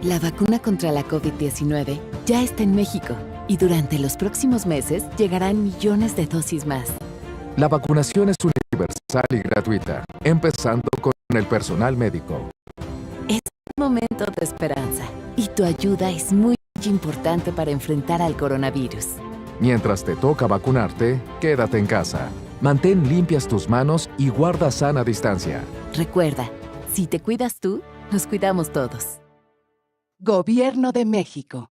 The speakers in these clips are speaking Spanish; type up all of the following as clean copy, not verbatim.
La vacuna contra la COVID-19 ya está en México y durante los próximos meses llegarán millones de dosis más. La vacunación es universal y gratuita, empezando con el personal médico. Es un momento de esperanza y tu ayuda es muy importante para enfrentar al coronavirus. Mientras te toca vacunarte, quédate en casa. Mantén limpias tus manos y guarda sana distancia. Recuerda, si te cuidas tú, nos cuidamos todos. Gobierno de México.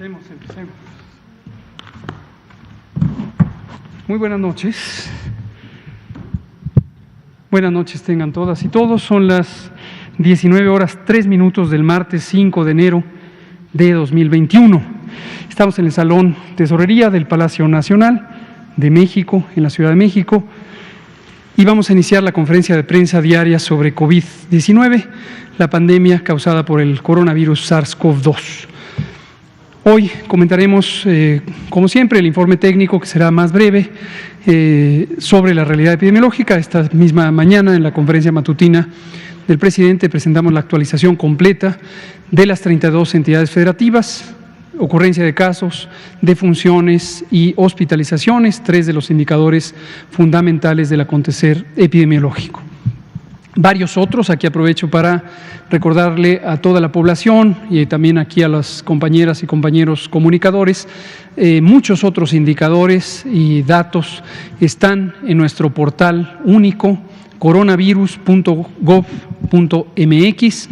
Empecemos. Muy buenas noches. Buenas noches tengan todas y todos. Son las 19:03 del martes 5 de enero de 2021. Estamos en el Salón Tesorería del Palacio Nacional de México, en la Ciudad de México, y vamos a iniciar la conferencia de prensa diaria sobre COVID-19, la pandemia causada por el coronavirus SARS-CoV-2. Hoy comentaremos, como siempre, el informe técnico, que será más breve, sobre la realidad epidemiológica. Esta misma mañana, en la conferencia matutina del presidente, presentamos la actualización completa de las 32 entidades federativas, ocurrencia de casos, defunciones y hospitalizaciones, 3 de los indicadores fundamentales del acontecer epidemiológico. Varios otros, aquí aprovecho para recordarle a toda la población y también aquí a las compañeras y compañeros comunicadores, muchos otros indicadores y datos están en nuestro portal único coronavirus.gov.mx,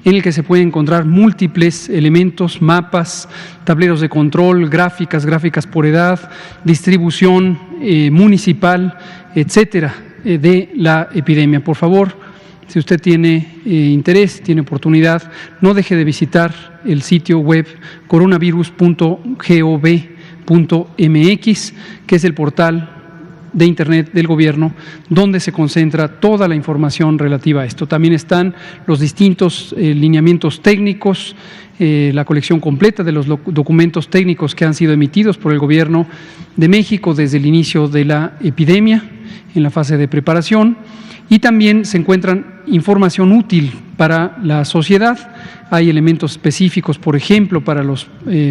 en el que se pueden encontrar múltiples elementos, mapas, tableros de control, gráficas por edad, distribución municipal, etcétera, de la epidemia. Por favor, Si usted tiene interés, tiene oportunidad, no deje de visitar el sitio web coronavirus.gov.mx, que es el portal de Internet del Gobierno, donde se concentra toda la información relativa a esto. También están los distintos lineamientos técnicos, la colección completa de los documentos técnicos que han sido emitidos por el Gobierno de México desde el inicio de la epidemia, en la fase de preparación, y también se encuentran información útil para la sociedad. Hay elementos específicos, por ejemplo, para los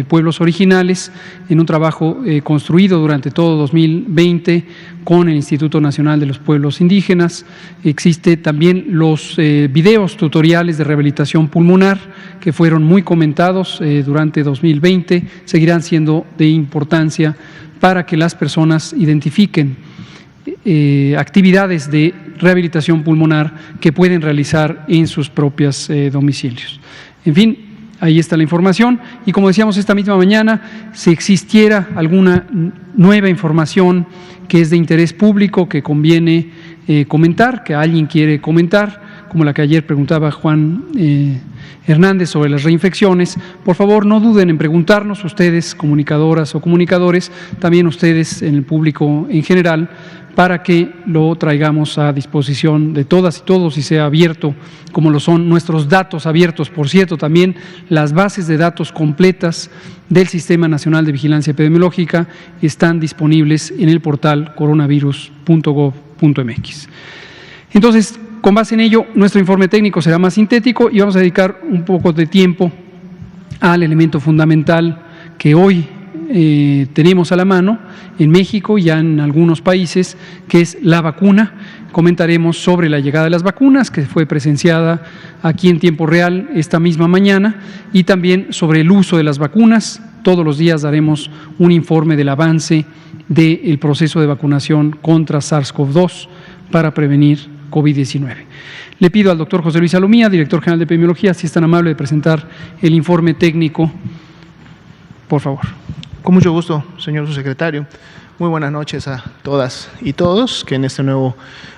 pueblos originales, en un trabajo construido durante todo 2020 con el Instituto Nacional de los Pueblos Indígenas. Existe también los videos tutoriales de rehabilitación pulmonar, que fueron muy comentados durante 2020, seguirán siendo de importancia para que las personas identifiquen actividades de rehabilitación pulmonar que pueden realizar en sus propios domicilios. En fin, ahí está la información, y como decíamos esta misma mañana, si existiera alguna nueva información que es de interés público, que conviene comentar, que alguien quiere comentar, como la que ayer preguntaba Juan Hernández sobre las reinfecciones, por favor no duden en preguntarnos, ustedes comunicadoras o comunicadores, también ustedes en el público en general, para que lo traigamos a disposición de todas y todos y sea abierto, como lo son nuestros datos abiertos. Por cierto, también las bases de datos completas del Sistema Nacional de Vigilancia Epidemiológica están disponibles en el portal coronavirus.gov.mx. Entonces, con base en ello, nuestro informe técnico será más sintético y vamos a dedicar un poco de tiempo al elemento fundamental que hoy tenemos a la mano en México y ya en algunos países, que es la vacuna. Comentaremos sobre la llegada de las vacunas, que fue presenciada aquí en tiempo real esta misma mañana, y también sobre el uso de las vacunas. Todos los días daremos un informe del avance del proceso de vacunación contra SARS-CoV-2 para prevenir COVID-19. Le pido al doctor José Luis Salomía, director general de epidemiología, si es tan amable de presentar el informe técnico, por favor. Con mucho gusto, señor subsecretario. Muy buenas noches a todas y todos que en este nuevo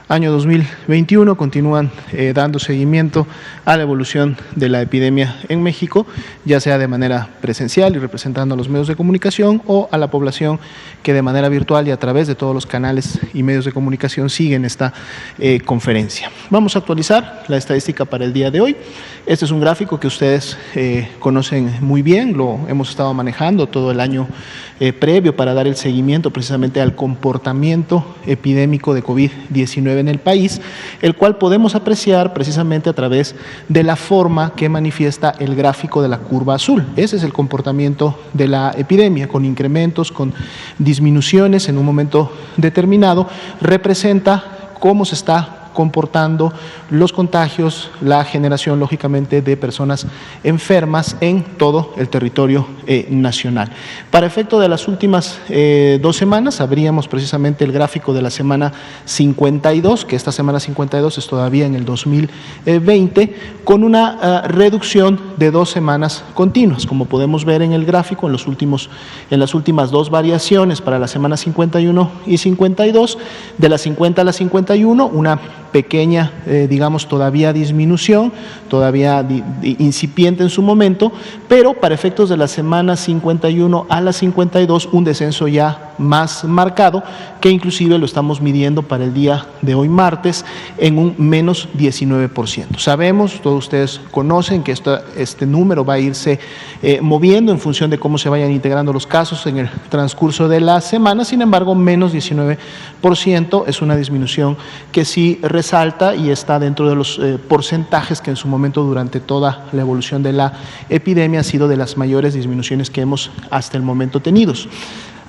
año 2021 continúan dando seguimiento a la evolución de la epidemia en México, ya sea de manera presencial y representando a los medios de comunicación o a la población que de manera virtual y a través de todos los canales y medios de comunicación siguen esta conferencia. Vamos a actualizar la estadística para el día de hoy. Este es un gráfico que ustedes conocen muy bien, lo hemos estado manejando todo el año previo para dar el seguimiento precisamente al comportamiento epidémico de COVID-19 en el país, el cual podemos apreciar precisamente a través de la forma que manifiesta el gráfico de la curva azul. Ese es el comportamiento de la epidemia, con incrementos, con disminuciones en un momento determinado, representa cómo se está comportando los contagios, la generación lógicamente de personas enfermas en todo el territorio nacional. Para efecto de las últimas 2 semanas, abríamos precisamente el gráfico de la semana 52, que esta semana 52 es todavía en el 2020, con una reducción de 2 semanas continuas. Como podemos ver en el gráfico, en las últimas 2 variaciones para la semana 51 y 52, de la 50 a la 51, una pequeña, digamos, todavía disminución, todavía incipiente en su momento, pero para efectos de la semana 51 a la 52, un descenso ya más marcado, que inclusive lo estamos midiendo para el día de hoy martes en un menos 19%. Sabemos, todos ustedes conocen que este número va a irse moviendo en función de cómo se vayan integrando los casos en el transcurso de la semana, sin embargo, menos 19% es una disminución que sí resalta y está dentro de los porcentajes que en su momento durante toda la evolución de la epidemia ha sido de las mayores disminuciones que hemos hasta el momento tenido.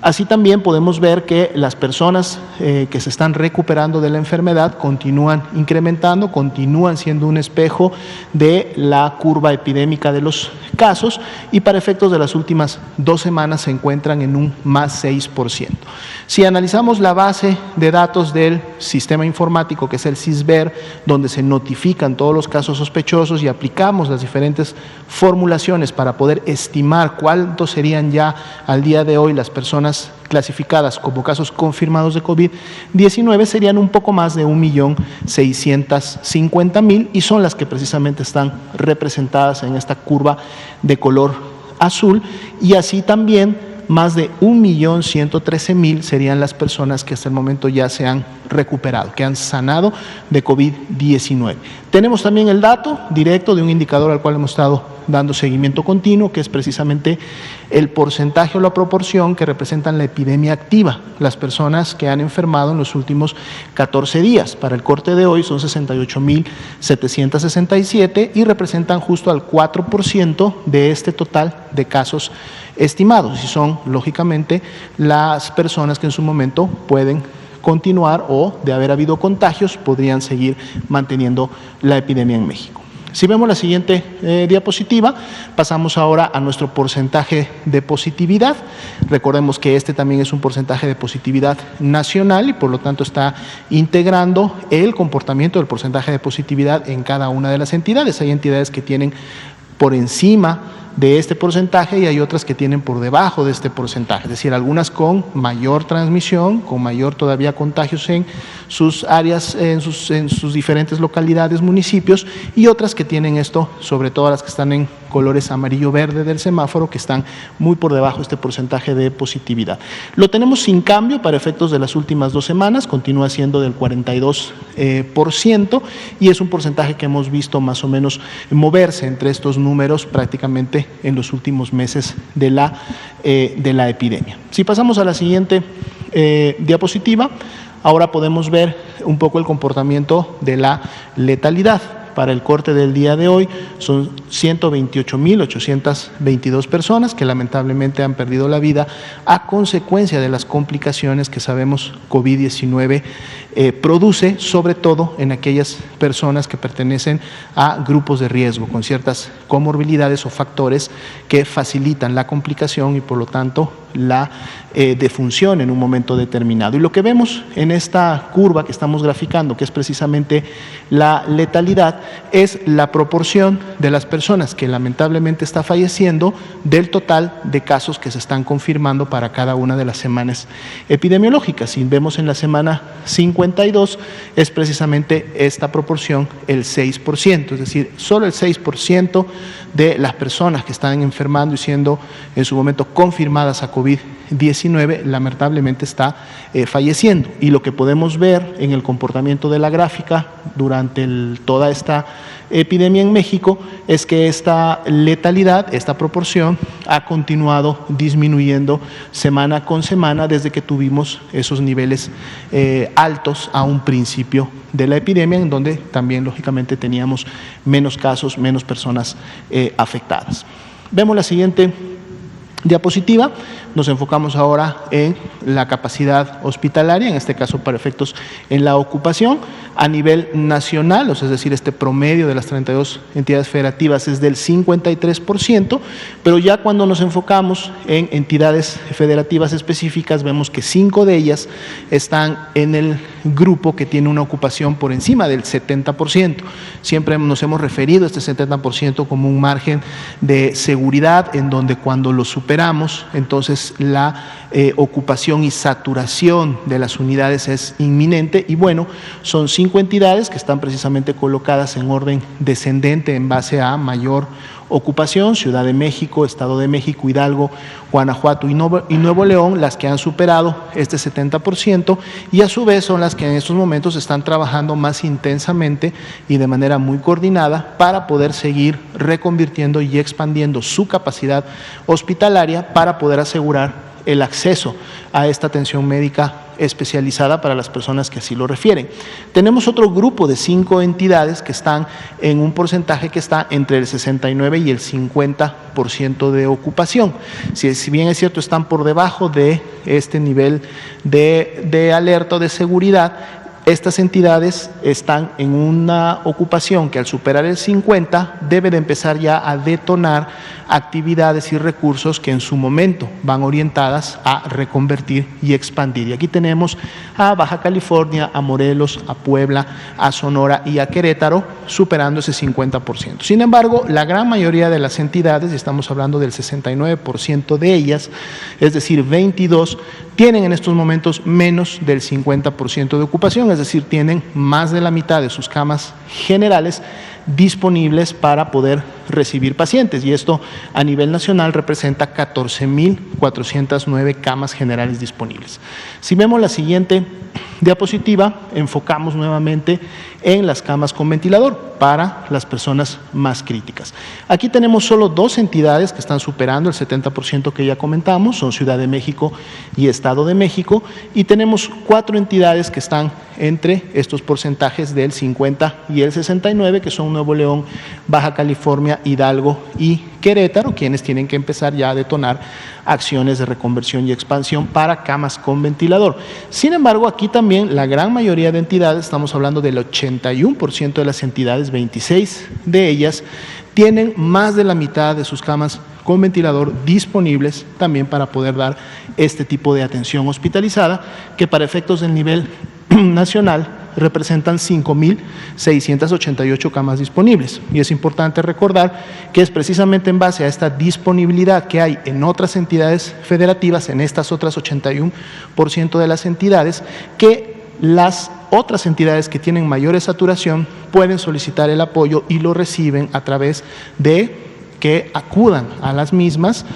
Así también podemos ver que las personas que se están recuperando de la enfermedad continúan incrementando, continúan siendo un espejo de la curva epidémica de los casos y para efectos de las últimas 2 semanas se encuentran en un más 6%. Si analizamos la base de datos del sistema informático, que es el SISBER, donde se notifican todos los casos sospechosos y aplicamos las diferentes formulaciones para poder estimar cuántos serían ya al día de hoy las personas personas clasificadas como casos confirmados de COVID-19 serían un poco más de 1.650.000 y son las que precisamente están representadas en esta curva de color azul, y así también más de 1.113.000 serían las personas que hasta el momento ya se han recuperado, que han sanado de COVID-19. Tenemos también el dato directo de un indicador al cual hemos estado dando seguimiento continuo, que es precisamente el porcentaje o la proporción que representan la epidemia activa, las personas que han enfermado en los últimos 14 días. Para el corte de hoy son 68.767 y representan justo al 4% de este total de casos estimados, y son, lógicamente, las personas que en su momento pueden continuar o, de haber habido contagios, podrían seguir manteniendo la epidemia en México. Si vemos la siguiente diapositiva, pasamos ahora a nuestro porcentaje de positividad. Recordemos que este también es un porcentaje de positividad nacional y por lo tanto está integrando el comportamiento del porcentaje de positividad en cada una de las entidades. Hay entidades que tienen por encima de este porcentaje y hay otras que tienen por debajo de este porcentaje, es decir, algunas con mayor transmisión, con mayor todavía contagios en sus áreas, en sus diferentes localidades, municipios, y otras que tienen esto, sobre todo las que están en colores amarillo-verde del semáforo, que están muy por debajo de este porcentaje de positividad. Lo tenemos sin cambio para efectos de las últimas 2 semanas, continúa siendo del 42%, y es un porcentaje que hemos visto más o menos moverse entre estos números prácticamente en los últimos meses de la epidemia. Si pasamos a la siguiente diapositiva, ahora podemos ver un poco el comportamiento de la letalidad. Para el corte del día de hoy son 128.822 personas que lamentablemente han perdido la vida a consecuencia de las complicaciones que sabemos COVID-19 produce, sobre todo en aquellas personas que pertenecen a grupos de riesgo con ciertas comorbilidades o factores que facilitan la complicación y por lo tanto la defunción en un momento determinado. Y lo que vemos en esta curva que estamos graficando, que es precisamente la letalidad, es la proporción de las personas que lamentablemente está falleciendo del total de casos que se están confirmando para cada una de las semanas epidemiológicas. Si vemos en la semana 52, es precisamente esta proporción el 6%, es decir, solo el 6% de las personas que están enfermando y siendo en su momento confirmadas a COVID-19 lamentablemente está falleciendo. Y lo que podemos ver en el comportamiento de la gráfica durante toda esta epidemia en México es que esta letalidad, esta proporción, ha continuado disminuyendo semana con semana desde que tuvimos esos niveles altos a un principio de la epidemia, en donde también lógicamente teníamos menos casos, menos personas afectadas. Vemos la siguiente diapositiva. Nos enfocamos ahora en la capacidad hospitalaria, en este caso para efectos en la ocupación, a nivel nacional, o sea, es decir, este promedio de las 32 entidades federativas es del 53%, pero ya cuando nos enfocamos en entidades federativas específicas, vemos que 5 de ellas están en el grupo que tiene una ocupación por encima del 70%. Siempre nos hemos referido a este 70% como un margen de seguridad, en donde cuando lo superamos, entonces la ocupación y saturación de las unidades es inminente. Y bueno, son 5 entidades que están precisamente colocadas en orden descendente en base a mayor ocupación: Ciudad de México, Estado de México, Hidalgo, Guanajuato y Nuevo León, las que han superado este 70%, y a su vez son las que en estos momentos están trabajando más intensamente y de manera muy coordinada para poder seguir reconvirtiendo y expandiendo su capacidad hospitalaria para poder asegurar el acceso a esta atención médica especializada para las personas que así lo refieren. Tenemos otro grupo de 5 entidades que están en un porcentaje que está entre el 69 y el 50% de ocupación. Si bien es cierto, están por debajo de este nivel de alerta o de seguridad, Estas entidades están en una ocupación que al superar el 50 debe de empezar ya a detonar actividades y recursos que en su momento van orientadas a reconvertir y expandir. Y aquí tenemos a Baja California, a Morelos, a Puebla, a Sonora y a Querétaro superando ese 50%. Sin embargo, la gran mayoría de las entidades, y estamos hablando del 69% de ellas, es decir, 22, tienen en estos momentos menos del 50% de ocupación, es decir, tienen más de la mitad de sus camas generales disponibles para poder recibir pacientes, y esto a nivel nacional representa 14.409 camas generales disponibles. Si vemos la siguiente diapositiva, enfocamos nuevamente en las camas con ventilador para las personas más críticas. Aquí tenemos solo dos entidades que están superando el 70% que ya comentamos, son Ciudad de México y Estado de México, y tenemos 4 entidades que están entre estos porcentajes del 50 y el 69, que son Nuevo León, Baja California, Hidalgo y Querétaro, quienes tienen que empezar ya a detonar acciones de reconversión y expansión para camas con ventilador. Sin embargo, aquí también la gran mayoría de entidades, estamos hablando del 81% de las entidades, 26 de ellas, tienen más de la mitad de sus camas con ventilador disponibles también para poder dar este tipo de atención hospitalizada, que para efectos del nivel nacional representan 5.688 camas disponibles. Y es importante recordar que es precisamente en base a esta disponibilidad que hay en otras entidades federativas, en estas otras 81% de las entidades, que las otras entidades que tienen mayores saturación pueden solicitar el apoyo y lo reciben a través de que acudan a las mismas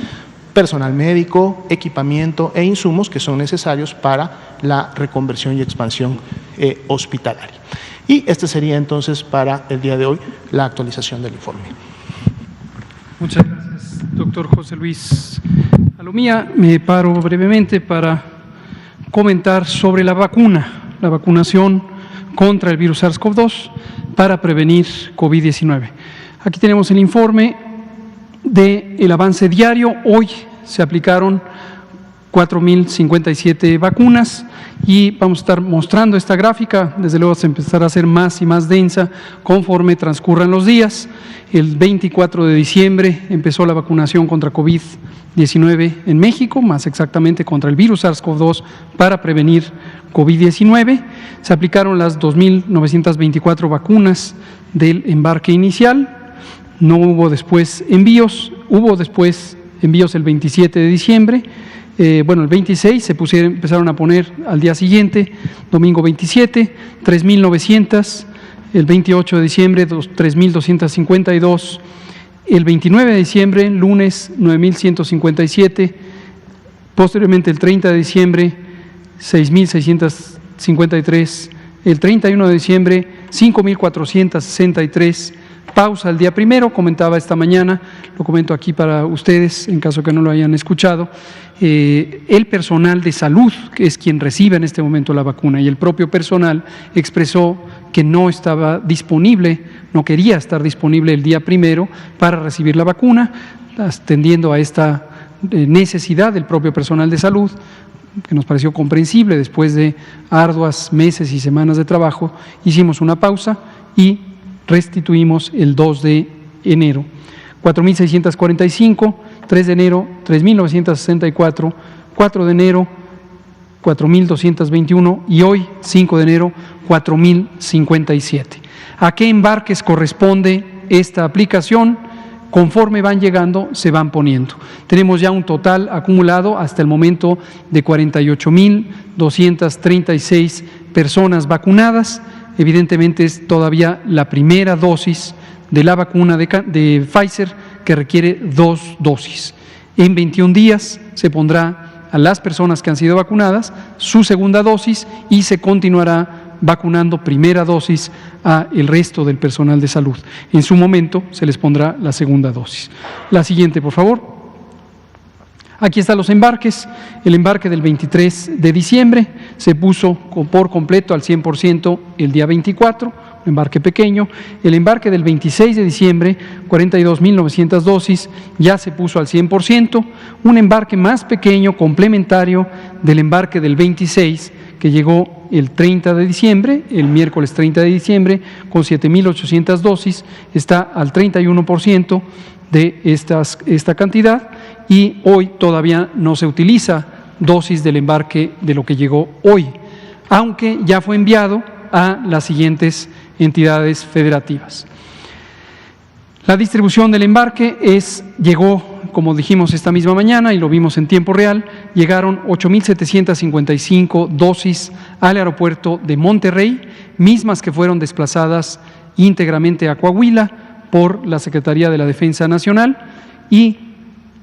personal médico, equipamiento e insumos que son necesarios para la reconversión y expansión hospitalaria. Y este sería entonces para el día de hoy la actualización del informe. Muchas gracias, doctor José Luis Alomía. Me paro brevemente para comentar sobre la vacunación contra el virus SARS-CoV-2 para prevenir COVID-19. Aquí tenemos el informe del avance diario. Hoy se aplicaron 4.057 vacunas y vamos a estar mostrando esta gráfica. Desde luego se empezará a hacer más y más densa conforme transcurran los días. El 24 de diciembre empezó la vacunación contra COVID-19 en México, más exactamente contra el virus SARS-CoV-2 para prevenir COVID-19. Se aplicaron las 2.924 vacunas del embarque inicial. No hubo después envíos, hubo después envíos el 27 de diciembre, el 26 empezaron a poner al día siguiente, domingo 27, 3.900, el 28 de diciembre 3.252, el 29 de diciembre, lunes 9.157, posteriormente el 30 de diciembre 6.653, el 31 de diciembre 5.463, pausa el día primero, comentaba esta mañana, lo comento aquí para ustedes en caso que no lo hayan escuchado, el personal de salud, que es quien recibe en este momento la vacuna, y el propio personal expresó que no estaba disponible, no quería estar disponible el día primero para recibir la vacuna, atendiendo a esta necesidad del propio personal de salud, que nos pareció comprensible. Después de arduas meses y semanas de trabajo, hicimos una pausa y restituimos el 2 de enero. 4.645, 3 de enero, 3.964, 4 de enero, 4.221 y hoy, 5 de enero, 4.057. ¿A qué embarques corresponde esta aplicación? Conforme van llegando, se van poniendo. Tenemos ya un total acumulado hasta el momento de 48.236 personas vacunadas. Evidentemente es todavía la primera dosis de la vacuna de Pfizer que requiere 2 dosis. En 21 días se pondrá a las personas que han sido vacunadas su segunda dosis y se continuará vacunando primera dosis a el resto del personal de salud. En su momento se les pondrá la segunda dosis. La siguiente, por favor. Aquí están los embarques. El embarque del 23 de diciembre se puso por completo al 100% el día 24, un embarque pequeño. El embarque del 26 de diciembre, 42.900 dosis, ya se puso al 100%. Un embarque más pequeño, complementario del embarque del 26, que llegó el 30 de diciembre, el miércoles 30 de diciembre, con 7.800 dosis, está al 31% de esta cantidad, y hoy todavía no se utiliza dosis del embarque de lo que llegó hoy, aunque ya fue enviado a las siguientes entidades federativas. La distribución del embarque llegó, como dijimos esta misma mañana y lo vimos en tiempo real, llegaron 8.755 dosis al aeropuerto de Monterrey, mismas que fueron desplazadas íntegramente a Coahuila por la Secretaría de la Defensa Nacional, y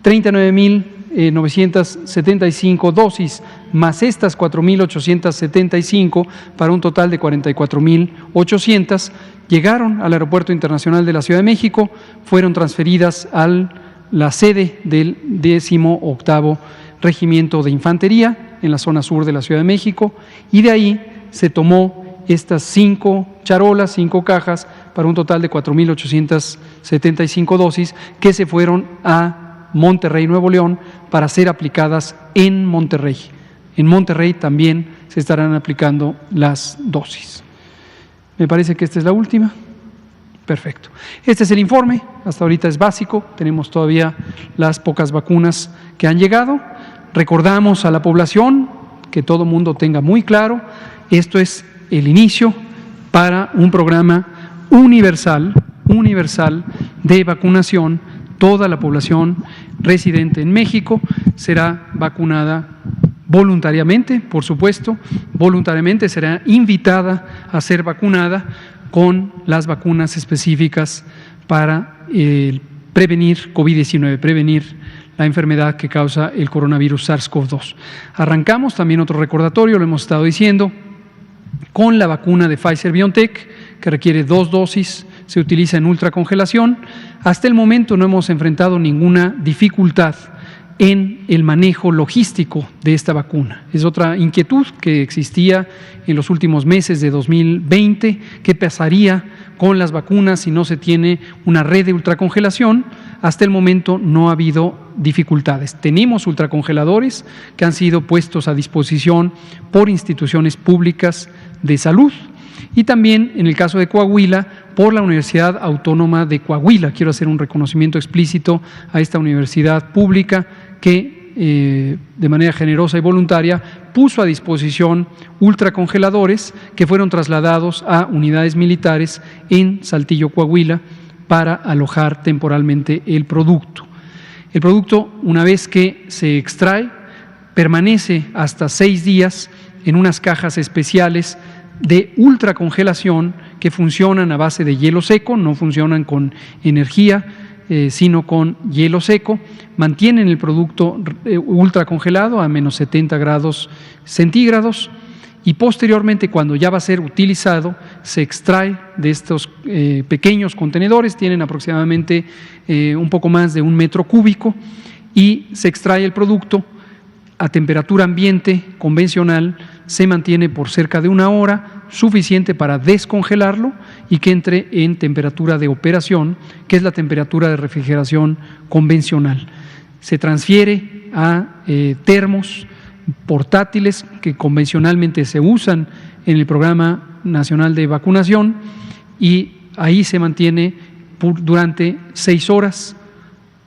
39.975 dosis más estas 4.875 para un total de 44.800 llegaron al Aeropuerto Internacional de la Ciudad de México, fueron transferidas a la sede del 18º Regimiento de Infantería en la zona sur de la Ciudad de México, y de ahí se tomó estas 5 charolas, 5 cajas, para un total de 4.875 dosis que se fueron a Monterrey, Nuevo León, para ser aplicadas en Monterrey. En Monterrey también se estarán aplicando las dosis. Me parece que esta es la última. Perfecto. Este es el informe, hasta ahorita es básico, tenemos todavía las pocas vacunas que han llegado. Recordamos a la población, que todo mundo tenga muy claro, esto es el inicio para un programa universal de vacunación. Toda la población residente en México será vacunada voluntariamente, por supuesto, voluntariamente será invitada a ser vacunada con las vacunas específicas para prevenir COVID-19, prevenir la enfermedad que causa el coronavirus SARS-CoV-2. Arrancamos, también otro recordatorio, lo hemos estado diciendo, con la vacuna de Pfizer-BioNTech, que requiere 2 dosis, se utiliza en ultracongelación. Hasta el momento no hemos enfrentado ninguna dificultad en el manejo logístico de esta vacuna. Es otra inquietud que existía en los últimos meses de 2020, ¿qué pasaría con las vacunas si no se tiene una red de ultracongelación? Hasta el momento no ha habido dificultades. Tenemos ultracongeladores que han sido puestos a disposición por instituciones públicas de salud, y también en el caso de Coahuila, por la Universidad Autónoma de Coahuila. Quiero hacer un reconocimiento explícito a esta universidad pública que de manera generosa y voluntaria puso a disposición ultracongeladores que fueron trasladados a unidades militares en Saltillo, Coahuila, para alojar temporalmente el producto. El producto, una vez que se extrae, permanece hasta 6 días en unas cajas especiales de ultracongelación que funcionan a base de hielo seco, no funcionan con energía, sino con hielo seco, mantienen el producto ultracongelado a menos 70 grados centígrados, y posteriormente, cuando ya va a ser utilizado, se extrae de estos pequeños contenedores, tienen aproximadamente un poco más de 1 metro cúbico, y se extrae el producto a temperatura ambiente convencional, se mantiene por cerca de 1 hora, suficiente para descongelarlo y que entre en temperatura de operación, que es la temperatura de refrigeración convencional. Se transfiere a termos portátiles que convencionalmente se usan en el Programa Nacional de Vacunación, y ahí se mantiene durante 6 horas,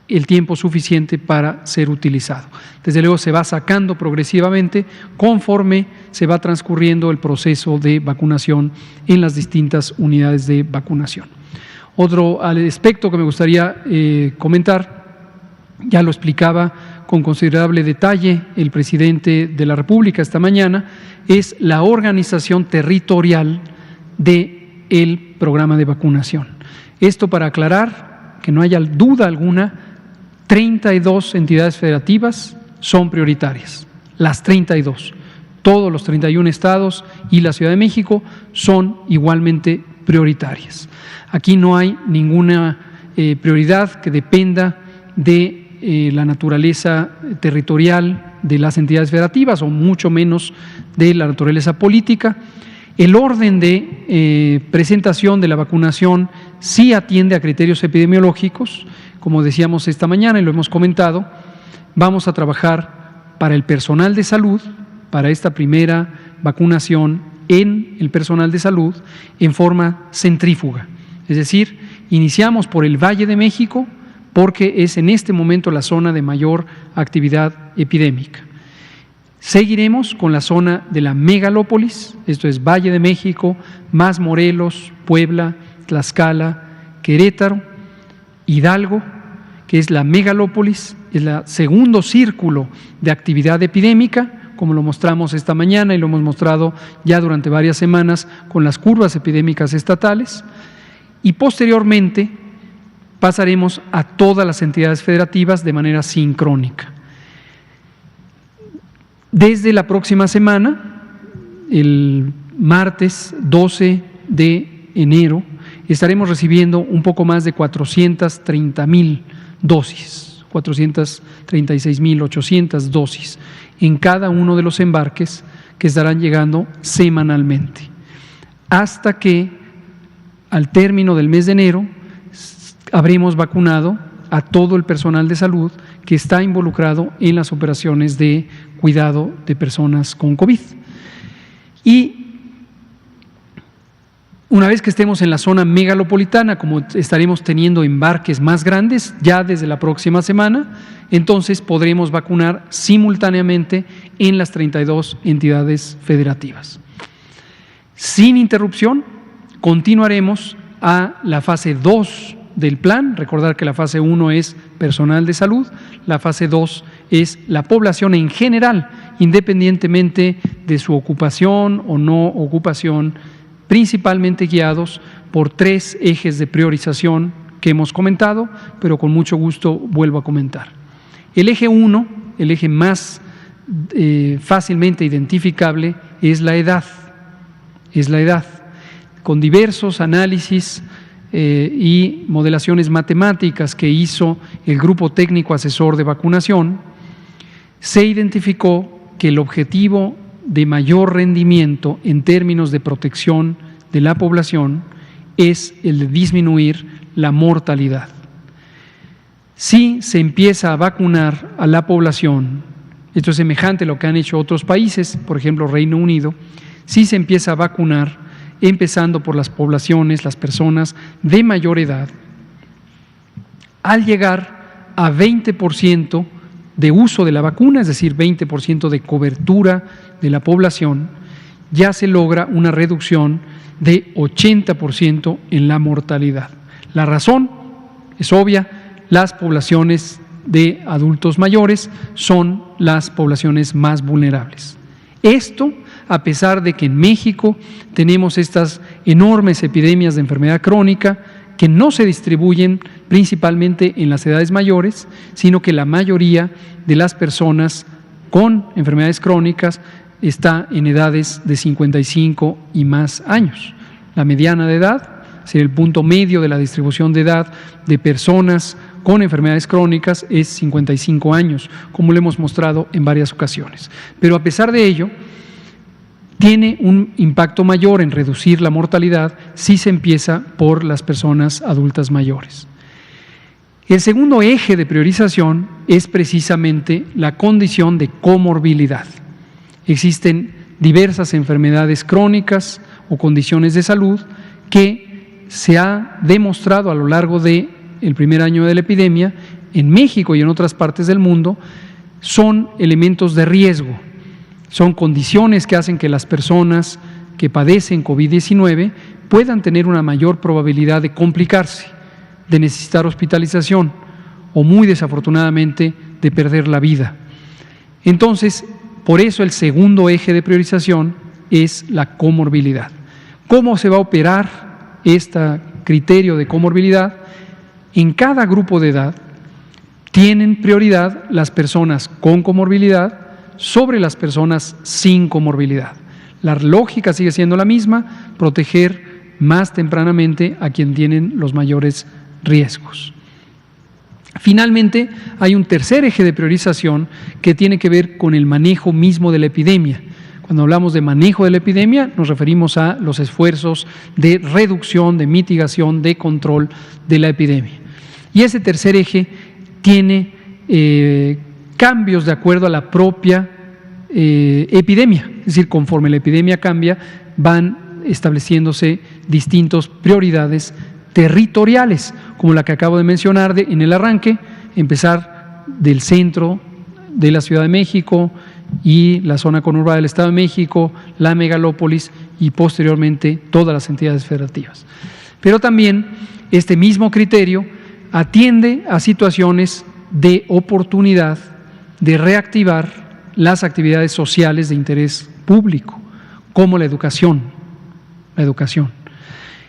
el tiempo suficiente para ser utilizado. Desde luego se va sacando progresivamente conforme se va transcurriendo el proceso de vacunación en las distintas unidades de vacunación. Otro aspecto que me gustaría comentar, ya lo explicaba con considerable detalle el presidente de la República esta mañana, es la organización territorial del programa de vacunación. Esto para aclarar que no haya duda alguna, 32 entidades federativas son prioritarias, las 32. Todos los 31 estados y la Ciudad de México son igualmente prioritarias. Aquí no hay ninguna prioridad que dependa de la naturaleza territorial de las entidades federativas, o mucho menos de la naturaleza política. El orden de presentación de la vacunación sí atiende a criterios epidemiológicos. Como decíamos esta mañana y lo hemos comentado, vamos a trabajar para el personal de salud, para esta primera vacunación en el personal de salud en forma centrífuga. Es decir, iniciamos por el Valle de México porque es en este momento la zona de mayor actividad epidémica. Seguiremos con la zona de la megalópolis, esto es Valle de México, más Morelos, Puebla, Tlaxcala, Querétaro, Hidalgo, que es la megalópolis, es el segundo círculo de actividad epidémica, como lo mostramos esta mañana y lo hemos mostrado ya durante varias semanas con las curvas epidémicas estatales, y posteriormente pasaremos a todas las entidades federativas de manera sincrónica. Desde la próxima semana, el martes 12 de enero, estaremos recibiendo un poco más de 430,000 dosis, 436,800 dosis en cada uno de los embarques que estarán llegando semanalmente, hasta que al término del mes de enero habremos vacunado a todo el personal de salud que está involucrado en las operaciones de cuidado de personas con COVID. Y una vez que estemos en la zona megalopolitana, como estaremos teniendo embarques más grandes ya desde la próxima semana, entonces podremos vacunar simultáneamente en las 32 entidades federativas. Sin interrupción, continuaremos a la fase 2 del plan. Recordar que la fase 1 es personal de salud, la fase 2 es la población en general, independientemente de su ocupación o no ocupación, principalmente guiados por 3 ejes de priorización que hemos comentado, pero con mucho gusto vuelvo a comentar. El eje 1, el eje más fácilmente identificable, es la edad. Con diversos análisis y modelaciones matemáticas que hizo el Grupo Técnico Asesor de Vacunación, se identificó que el objetivo de mayor rendimiento en términos de protección de la población es el de disminuir la mortalidad. Si se empieza a vacunar a la población, esto es semejante a lo que han hecho otros países, por ejemplo Reino Unido, si se empieza a vacunar empezando por las poblaciones, las personas de mayor edad, al llegar a 20% de uso de la vacuna, es decir, 20% de cobertura de la población, ya se logra una reducción de 80% en la mortalidad. La razón es obvia, las poblaciones de adultos mayores son las poblaciones más vulnerables. Esto a pesar de que en México tenemos estas enormes epidemias de enfermedad crónica que no se distribuyen principalmente en las edades mayores, sino que la mayoría de las personas con enfermedades crónicas está en edades de 55 y más años. La mediana de edad, es decir, el punto medio de la distribución de edad de personas con enfermedades crónicas es 55 años, como lo hemos mostrado en varias ocasiones. Pero a pesar de ello, tiene un impacto mayor en reducir la mortalidad si se empieza por las personas adultas mayores. El segundo eje de priorización es precisamente la condición de comorbilidad. Existen diversas enfermedades crónicas o condiciones de salud que se ha demostrado a lo largo del primer año de la epidemia, en México y en otras partes del mundo, son elementos de riesgo. Son condiciones que hacen que las personas que padecen COVID-19 puedan tener una mayor probabilidad de complicarse, de necesitar hospitalización o muy desafortunadamente de perder la vida. Entonces, por eso el segundo eje de priorización es la comorbilidad. ¿Cómo se va a operar este criterio de comorbilidad? En cada grupo de edad tienen prioridad las personas con comorbilidad sobre las personas sin comorbilidad. La lógica sigue siendo la misma, proteger más tempranamente a quien tienen los mayores riesgos. Finalmente, hay un tercer eje de priorización que tiene que ver con el manejo mismo de la epidemia. Cuando hablamos de manejo de la epidemia, nos referimos a los esfuerzos de reducción, de mitigación, de control de la epidemia. Y ese tercer eje tiene cambios de acuerdo a la propia epidemia. es decir, conforme la epidemia cambia, van estableciéndose distintas prioridades territoriales, como la que acabo de mencionar en el arranque, empezar del centro de la Ciudad de México y la zona conurbada del Estado de México, la megalópolis y posteriormente todas las entidades federativas. Pero también este mismo criterio atiende a situaciones de oportunidad de reactivar las actividades sociales de interés público, como la educación.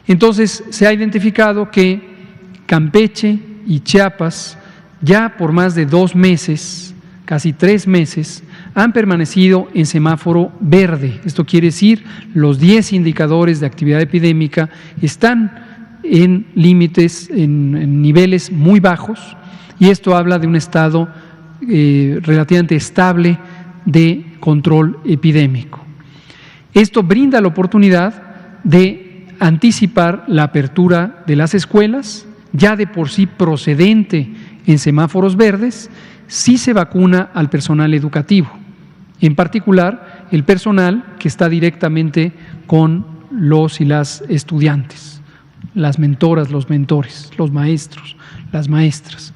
Entonces, se ha identificado que Campeche y Chiapas ya por más de 2 meses, casi 3 meses, han permanecido en semáforo verde. Esto quiere decir, los 10 indicadores de actividad epidémica están en límites, en niveles muy bajos, y esto habla de un estado relativamente estable de control epidémico. Esto brinda la oportunidad de anticipar la apertura de las escuelas, ya de por sí procedente en semáforos verdes, si se vacuna al personal educativo, en particular el personal que está directamente con los y las estudiantes, las mentoras, los mentores, los maestros, las maestras.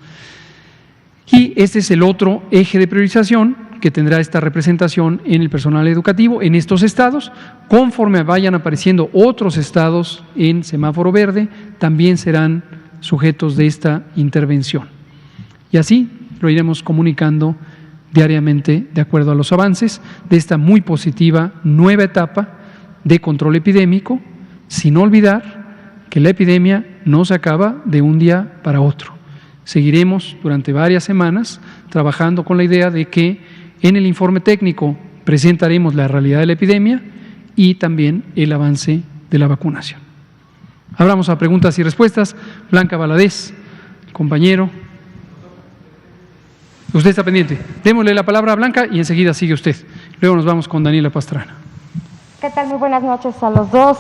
Y este es el otro eje de priorización que tendrá esta representación en el personal educativo en estos estados. Conforme vayan apareciendo otros estados en semáforo verde, también serán sujetos de esta intervención. Y así lo iremos comunicando diariamente de acuerdo a los avances de esta muy positiva nueva etapa de control epidémico, sin olvidar que la epidemia no se acaba de un día para otro. Seguiremos durante varias semanas trabajando con la idea de que en el informe técnico presentaremos la realidad de la epidemia y también el avance de la vacunación. Hablamos a preguntas y respuestas. Blanca Valadez, compañero. Usted está pendiente. Démosle la palabra a Blanca y enseguida sigue usted. Luego nos vamos con Daniela Pastrana. ¿Qué tal? Muy buenas noches a los dos.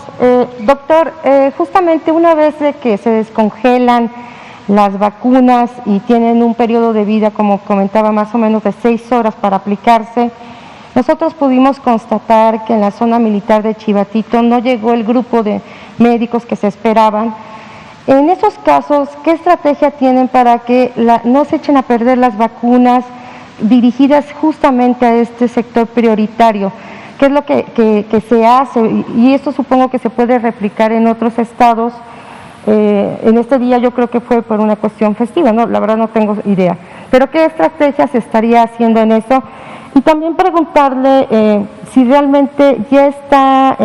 Doctor, justamente una vez de que se descongelan las vacunas y tienen un periodo de vida, como comentaba, más o menos de 6 horas para aplicarse, nosotros pudimos constatar que en la zona militar de Chivatito no llegó el grupo de médicos que se esperaban. En esos casos, ¿qué estrategia tienen para que no se echen a perder las vacunas dirigidas justamente a este sector prioritario? ¿Qué es lo que se hace? Y esto supongo que se puede replicar en otros estados. En este día yo creo que fue por una cuestión festiva, ¿no? La verdad no tengo idea. Pero ¿qué estrategia se estaría haciendo en eso? Y también preguntarle si realmente ya está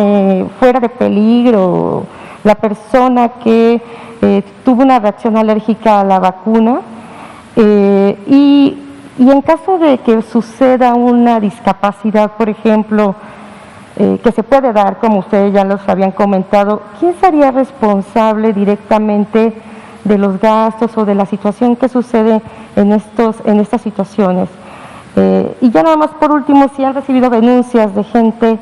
fuera de peligro la persona que tuvo una reacción alérgica a la vacuna y en caso de que suceda una discapacidad, por ejemplo, que se puede dar, como ustedes ya los habían comentado, ¿quién sería responsable directamente de los gastos o de la situación que sucede en estas situaciones? Y ya nada más por último, si han recibido denuncias de gente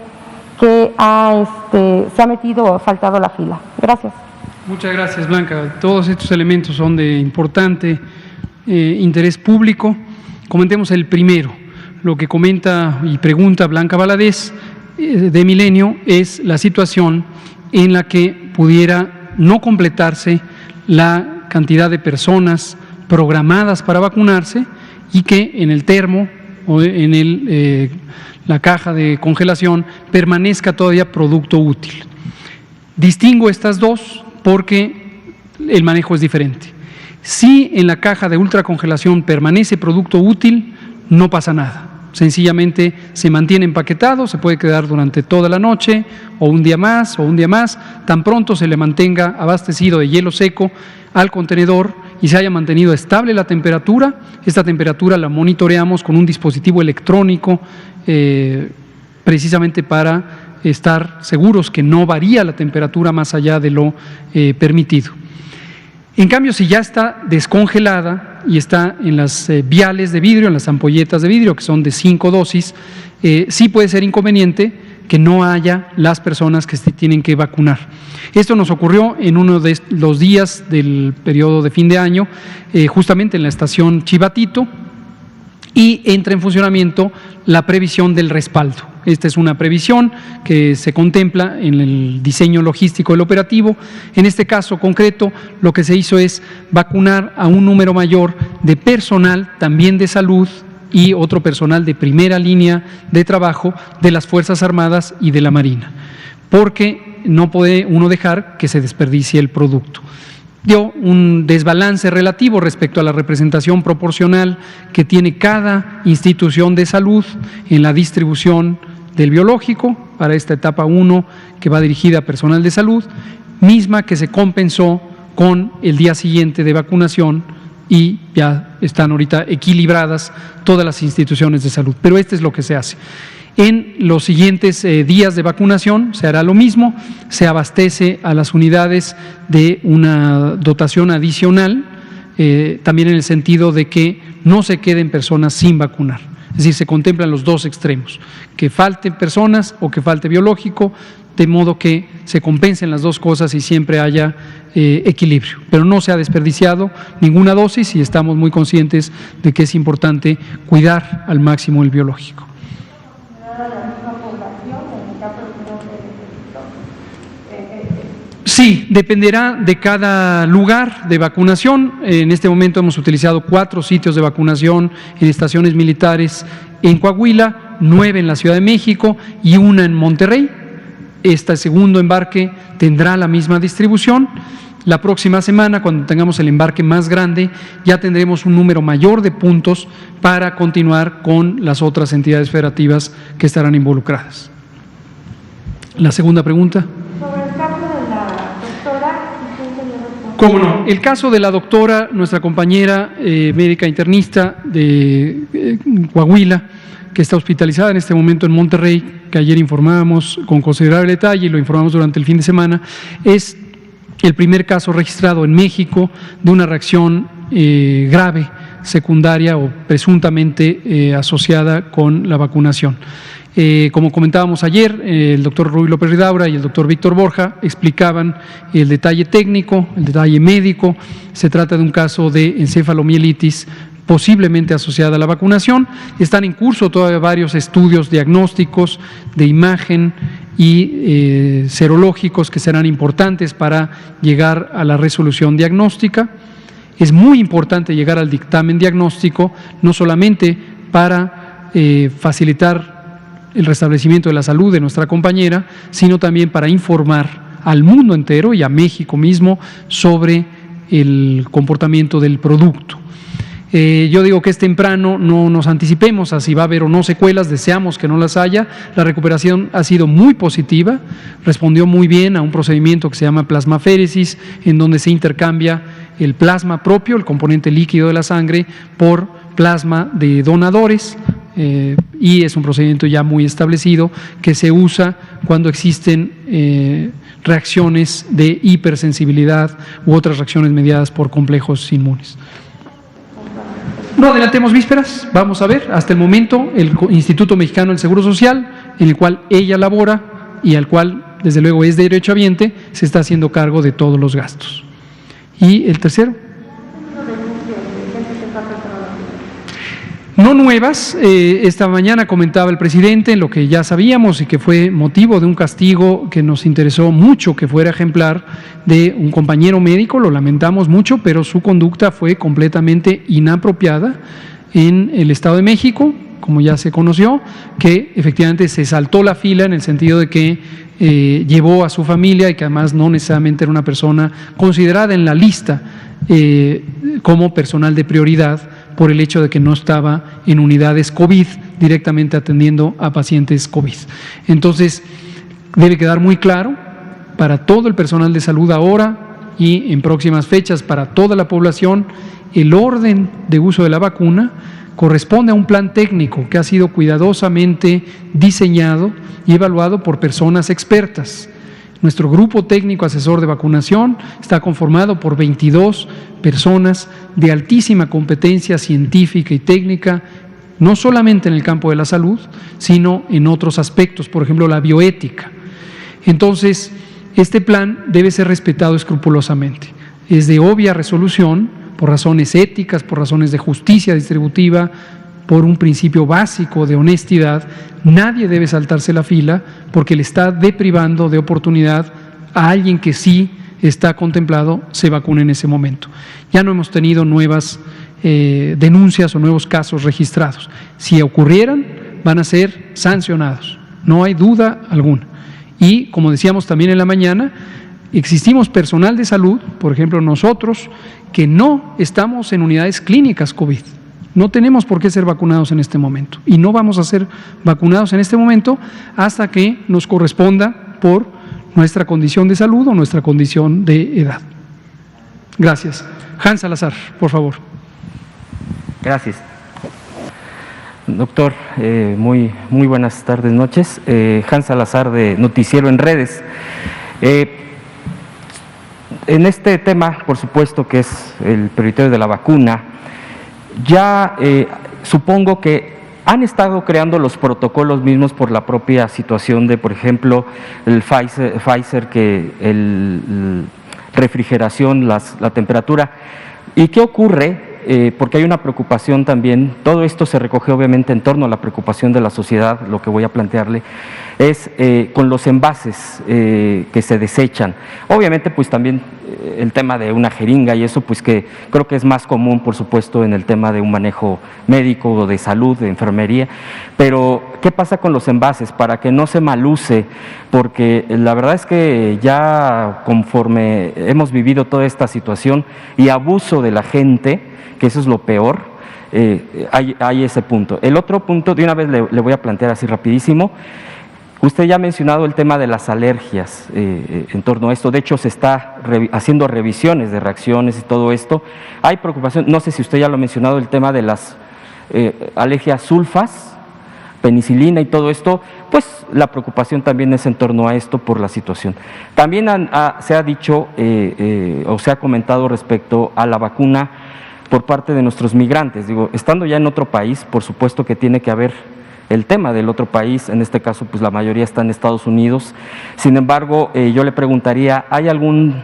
que se ha metido o saltado la fila. Gracias. Muchas gracias, Blanca. Todos estos elementos son de importante interés público. Comentemos el primero. Lo que comenta y pregunta Blanca Valadez de Milenio es la situación en la que pudiera no completarse la cantidad de personas programadas para vacunarse y que en el termo o en la caja de congelación permanezca todavía producto útil. Distingo estas dos porque el manejo es diferente. Si en la caja de ultracongelación permanece producto útil, no pasa nada. Sencillamente se mantiene empaquetado, se puede quedar durante toda la noche o un día más, tan pronto se le mantenga abastecido de hielo seco al contenedor y se haya mantenido estable la temperatura. Esta temperatura la monitoreamos con un dispositivo electrónico precisamente para estar seguros que no varía la temperatura más allá de lo permitido. En cambio, si ya está descongelada y está en las viales de vidrio, en las ampolletas de vidrio, que son de 5 dosis, sí puede ser inconveniente que no haya las personas que se tienen que vacunar. Esto nos ocurrió en uno de los días del periodo de fin de año, justamente en la estación Chivatito, y entra en funcionamiento la previsión del respaldo. Esta es una previsión que se contempla en el diseño logístico del operativo. En este caso concreto, lo que se hizo es vacunar a un número mayor de personal, también de salud, y otro personal de primera línea de trabajo de las Fuerzas Armadas y de la Marina, porque no puede uno dejar que se desperdicie el producto. Dio un desbalance relativo respecto a la representación proporcional que tiene cada institución de salud en la distribución del biológico para esta etapa 1 que va dirigida a personal de salud, misma que se compensó con el día siguiente de vacunación y ya están ahorita equilibradas todas las instituciones de salud. Pero esto es lo que se hace. En los siguientes días de vacunación se hará lo mismo, se abastece a las unidades de una dotación adicional, también en el sentido de que no se queden personas sin vacunar. Es decir, se contemplan los dos extremos, que falten personas o que falte biológico, de modo que se compensen las dos cosas y siempre haya equilibrio. Pero no se ha desperdiciado ninguna dosis y estamos muy conscientes de que es importante cuidar al máximo el biológico. Sí, dependerá de cada lugar de vacunación. En este momento hemos utilizado 4 sitios de vacunación en estaciones militares en Coahuila, 9 en la Ciudad de México y 1 en Monterrey. Este segundo embarque tendrá la misma distribución. La próxima semana, cuando tengamos el embarque más grande, ya tendremos un número mayor de puntos para continuar con las otras entidades federativas que estarán involucradas. La segunda pregunta. Sobre el caso de la doctora. ¿Cómo no? El caso de la doctora, nuestra compañera médica internista de Coahuila, que está hospitalizada en este momento en Monterrey, que ayer informábamos con considerable detalle y lo informamos durante el fin de semana, es el primer caso registrado en México de una reacción grave, secundaria o presuntamente asociada con la vacunación. Como comentábamos ayer, el doctor Ruy López Ridaura y el doctor Víctor Borja explicaban el detalle técnico, el detalle médico. Se trata de un caso de encefalomielitis posiblemente asociada a la vacunación. Están en curso todavía varios estudios diagnósticos de imagen y serológicos que serán importantes para llegar a la resolución diagnóstica. Es muy importante llegar al dictamen diagnóstico, no solamente para facilitar el restablecimiento de la salud de nuestra compañera, sino también para informar al mundo entero y a México mismo sobre el comportamiento del producto. Yo digo que es temprano, no nos anticipemos a si va a haber o no secuelas, deseamos que no las haya. La recuperación ha sido muy positiva, respondió muy bien a un procedimiento que se llama plasmaféresis, en donde se intercambia el plasma propio, el componente líquido de la sangre, por plasma de donadores, y es un procedimiento ya muy establecido que se usa cuando existen reacciones de hipersensibilidad u otras reacciones mediadas por complejos inmunes. No adelantemos vísperas, vamos a ver, hasta el momento el Instituto Mexicano del Seguro Social, en el cual ella labora y al cual desde luego es derechohabiente, se está haciendo cargo de todos los gastos. ¿Y el tercero? No nuevas, esta mañana comentaba el presidente lo que ya sabíamos y que fue motivo de un castigo que nos interesó mucho que fuera ejemplar de un compañero médico, lo lamentamos mucho, pero su conducta fue completamente inapropiada en el Estado de México, como ya se conoció, que efectivamente se saltó la fila en el sentido de que llevó a su familia y que además no necesariamente era una persona considerada en la lista como personal de prioridad, por el hecho de que no estaba en unidades COVID directamente atendiendo a pacientes COVID. Entonces, debe quedar muy claro para todo el personal de salud ahora y en próximas fechas para toda la población, el orden de uso de la vacuna corresponde a un plan técnico que ha sido cuidadosamente diseñado y evaluado por personas expertas. Nuestro grupo técnico asesor de vacunación está conformado por 22 personas de altísima competencia científica y técnica, no solamente en el campo de la salud, sino en otros aspectos, por ejemplo, la bioética. Entonces, este plan debe ser respetado escrupulosamente. Es de obvia resolución, por razones éticas, por razones de justicia distributiva, por un principio básico de honestidad, nadie debe saltarse la fila porque le está deprivando de oportunidad a alguien que sí está contemplado se vacune en ese momento. Ya no hemos tenido nuevas denuncias o nuevos casos registrados. Si ocurrieran, van a ser sancionados, no hay duda alguna. Y como decíamos también en la mañana, existimos personal de salud, por ejemplo nosotros, que no estamos en unidades clínicas COVID. No tenemos por qué ser vacunados en este momento y no vamos a ser vacunados en este momento hasta que nos corresponda por nuestra condición de salud o nuestra condición de edad. Gracias. Hans Salazar, por favor. Gracias. Doctor, muy buenas tardes, noches. Hans Salazar de Noticiero en Redes. En este tema, por supuesto que es el prioritario de la vacuna, ya supongo que han estado creando los protocolos mismos por la propia situación de, por ejemplo, el Pfizer que el refrigeración, la temperatura. ¿Y qué ocurre? Porque hay una preocupación también, todo esto se recoge obviamente en torno a la preocupación de la sociedad, lo que voy a plantearle, es con los envases que se desechan. Obviamente pues también el tema de una jeringa y eso pues que creo que es más común por supuesto en el tema de un manejo médico o de salud, de enfermería, pero ¿qué pasa con los envases? Para que no se maluse, porque la verdad es que ya conforme hemos vivido toda esta situación y abuso de la gente, que eso es lo peor, hay ese punto. El otro punto, de una vez le voy a plantear así rapidísimo. Usted ya ha mencionado el tema de las alergias en torno a esto. De hecho, se está haciendo revisiones de reacciones y todo esto. Hay preocupación, no sé si usted ya lo ha mencionado, el tema de las alergias sulfas, penicilina y todo esto, pues la preocupación también es en torno a esto por la situación. También se ha dicho o se ha comentado respecto a la vacuna por parte de nuestros migrantes. Digo, estando ya en otro país, por supuesto que tiene que haber el tema del otro país, en este caso pues la mayoría está en Estados Unidos. Sin embargo, yo le preguntaría, ¿hay algún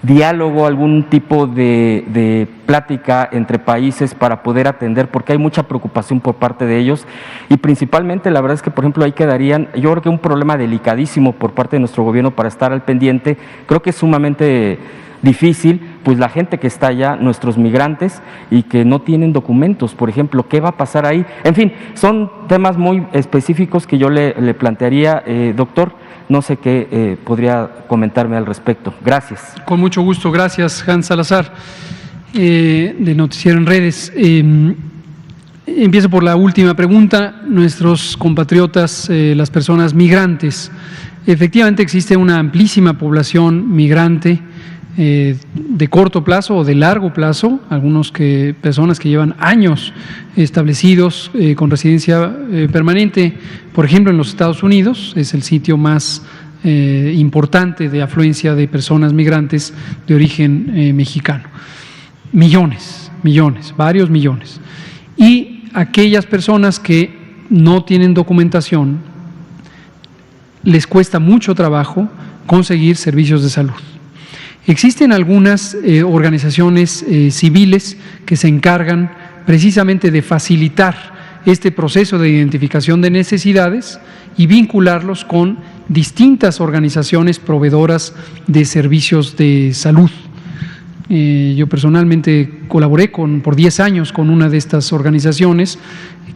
diálogo, algún tipo de plática entre países para poder atender? Porque hay mucha preocupación por parte de ellos y principalmente la verdad es que por ejemplo ahí quedarían, yo creo que un problema delicadísimo por parte de nuestro gobierno para estar al pendiente, creo que es sumamente difícil, pues la gente que está allá, nuestros migrantes y que no tienen documentos, por ejemplo, ¿qué va a pasar ahí? En fin, son temas muy específicos que yo le plantearía, doctor, no sé qué podría comentarme al respecto. Gracias. Con mucho gusto, gracias Hans Salazar, de Noticiero en Redes. Empiezo por la última pregunta. Nuestros compatriotas, las personas migrantes, efectivamente existe una amplísima población migrante de corto plazo o de largo plazo, personas que llevan años establecidos con residencia permanente, por ejemplo en los Estados Unidos, es el sitio más importante de afluencia de personas migrantes de origen mexicano. Millones, varios millones. Y aquellas personas que no tienen documentación, les cuesta mucho trabajo conseguir servicios de salud. Existen algunas organizaciones civiles que se encargan precisamente de facilitar este proceso de identificación de necesidades y vincularlos con distintas organizaciones proveedoras de servicios de salud. Yo personalmente colaboré por 10 años con una de estas organizaciones